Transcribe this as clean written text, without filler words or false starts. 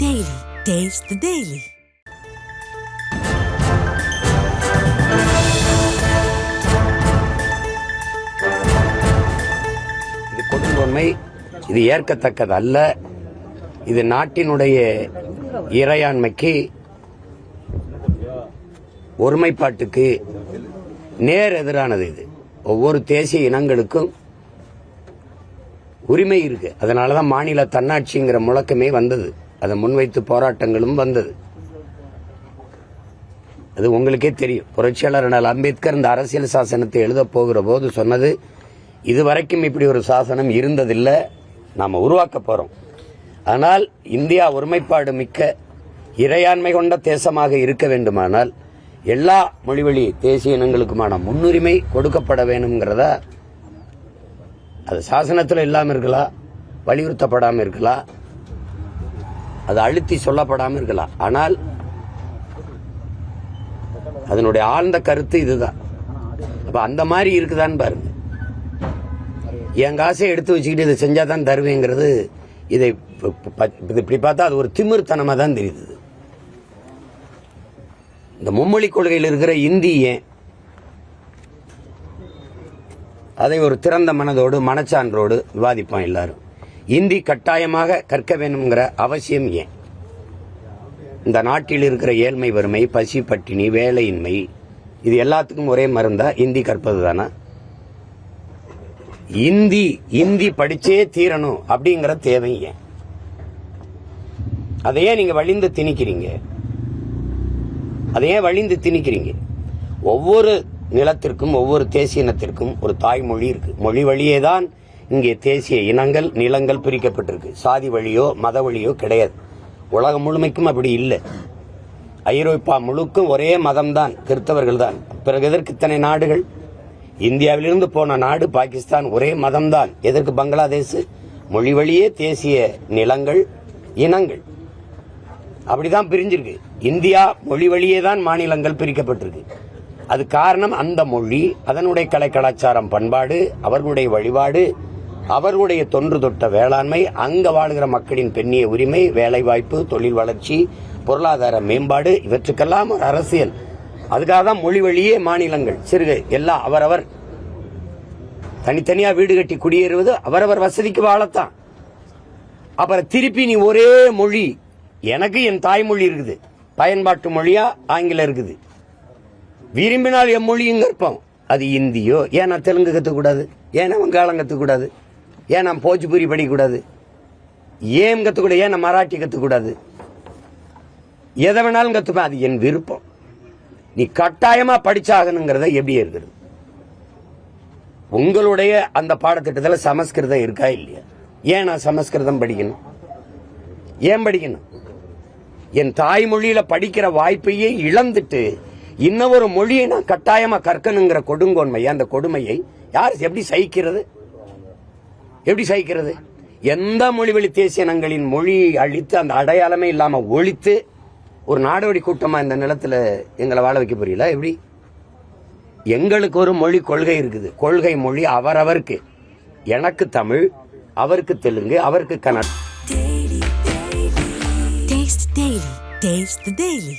Daily. Taste the Daily. இது கொடுங்கோன்மை, இது ஏற்கத்தக்கது அல்ல. இது நாட்டினுடைய இறையாண்மைக்கு, ஒருமைப்பாட்டுக்கு நேர் எதிரானது. இது ஒவ்வொரு தேசிய இனங்களுக்கும் உரிமை இருக்கு. அதனாலதான் மாநில தன்னாட்சிங்கிற முழக்கமே வந்தது. அதை முன்வைத்து போராட்டங்களும் வந்தது. அது உங்களுக்கே தெரியும். புரட்சியாளர் அண்ணல் அம்பேத்கர் இந்த அரசியல் சாசனத்தை எழுத போகிற போது சொன்னது, இதுவரைக்கும் இப்படி ஒரு சாசனம் இருந்ததில்லை, நாம உருவாக்க போறோம். ஆனால் இந்தியா ஒருமைப்பாடு மிக்க இறையாண்மை கொண்ட தேசமாக இருக்க வேண்டுமானால் எல்லா மொழிவழி தேசிய இனங்களுக்குமான முன்னுரிமை கொடுக்கப்பட வேணுங்கிறத, அது சாசனத்தில் இல்லாமல் இருக்கலாம், வலியுறுத்தப்படாமல் இருக்கலாம், அது அழுத்தி சொல்லப்படாமல் இருக்கலாம். ஆனால் அதனுடைய ஆழ்ந்த கருத்து இதுதான். அப்ப அந்த மாதிரி இருக்குதான்னு பாருங்க. என் காசை எடுத்து வச்சுக்கிட்டு இதை செஞ்சாதான் தருவேங்கிறது, இதை இப்படி பார்த்தா அது ஒரு திமிர்த்தனமா தான் தெரியுது. இந்த மும்மொழி கொள்கையில் இருக்கிற இந்தி ஏன் அதை ஒரு திறந்த மனதோடு மனச்சான்றோடு விவாதிப்பான் எல்லாரும். இந்தி கட்டாயமாக கற்க வேண்டும்ங்கிற அவசியம் ஏன்? இந்த நாட்டில் இருக்கிற ஏழ்மை, வறுமை, பசி, பட்டினி, வேலையின்மை, இது எல்லாத்துக்கும் ஒரே மருந்தா இந்தி கற்பது தானா? இந்தி படிச்சே தீரணும் அப்படிங்கிற தேவை ஏன்? அதையே நீங்க வழிந்து திணிக்கிறீங்க. அதையே வழிந்து திணிக்கிறீங்க. ஒவ்வொரு நிலத்திற்கும், ஒவ்வொரு தேசிய இனத்திற்கும் ஒரு தாய்மொழி இருக்கு. மொழி வழியே தான் இங்கே தேசிய இனங்கள், நிலங்கள் பிரிக்கப்பட்டிருக்கு. சாதி வழியோ மத வழியோ கிடையாது. உலகம் முழுமைக்கும் அப்படி இல்லை. ஐரோப்பா முழுக்கும் ஒரே மதம்தான், கிறிஸ்தவர்கள் தான். பிறகு எதற்கு இத்தனை நாடுகள்? இந்தியாவிலிருந்து போன நாடு பாகிஸ்தான், ஒரே மதம்தான். எதற்கு பங்களாதேஷ்? மொழி வழியே தேசிய நிலங்கள், இனங்கள் அப்படிதான் பிரிஞ்சிருக்கு. இந்தியா மொழி வழியே தான் மாநிலங்கள் பிரிக்கப்பட்டிருக்கு. அது காரணம் அந்த மொழி, அதனுடைய கலை, கலாச்சாரம், பண்பாடு, அவர்களுடைய வழிபாடு, அவர்களுடைய தொன்று தொட்ட வேளாண்மை, அங்க வாழ்கிற மக்களின் பெண்ணிய உரிமை, வேலை வாய்ப்பு, தொழில் வளர்ச்சி, பொருளாதார மேம்பாடு, இவற்றுக்கெல்லாம் ஒரு அரசியல். அதுக்காக தான் மொழி வழியே மாநிலங்கள். சிறுகை எல்லாம் அவரவர் தனித்தனியா வீடு கட்டி குடியேறுவது அவரவர் வசதிக்கு வாழத்தான். அப்புறம் திருப்பி நீ ஒரே மொழி, எனக்கு என் தாய்மொழி இருக்குது, பயன்பாட்டு மொழியா ஆங்கிலம் இருக்குது, விரும்பினால் என் மொழியும் கற்போம். அது இந்தியோ, ஏன் நான் தெலுங்கு கற்றுக்கூடாது? ஏன் நான் வங்காளம் கற்றுக்கூடாது? ஏன் நான் போஜ்பூரி படிக்கக்கூடாது? ஏன் கற்றுக்கூடாது? ஏன் நான் மராட்டி கற்றுக்கூடாது? எதை வேணாலும் கற்றுப்பேன், அது என் விருப்பம். நீ கட்டாயமா படிச்சாகணுங்கிறத எப்படி இருக்கிறது? உங்களுடைய அந்த பாடத்திட்டத்தில் சமஸ்கிருதம் இருக்கா இல்லையா? ஏன் நான் சமஸ்கிருதம் படிக்கணும்? ஏன் படிக்கணும்? என் தாய்மொழியில படிக்கிற வாய்ப்பையே இழந்துட்டு இன்னொரு மொழியை நான் கட்டாயமா கற்கணுங்கிற கொடுங்கோன்மை, அந்த கொடுமையை யார் எப்படி சகிக்கிறது? எப்படி சகிக்கிறது? எந்த மொழிவழி தேசிய இனங்களின் மொழியை அழித்து அந்த அடையாளமே இல்லாம ஒழித்து ஒரு நாடோடி கூட்டமா இந்த நிலத்துல எங்களை வாழ வைக்க புரியல? எப்படி? எங்களுக்கு ஒரு மொழி கொள்கை இருக்குது. கொள்கை மொழி அவரவருக்கு. எனக்கு தமிழ், அவருக்கு தெலுங்கு, அவருக்கு கன்னடம். Taste the Daily.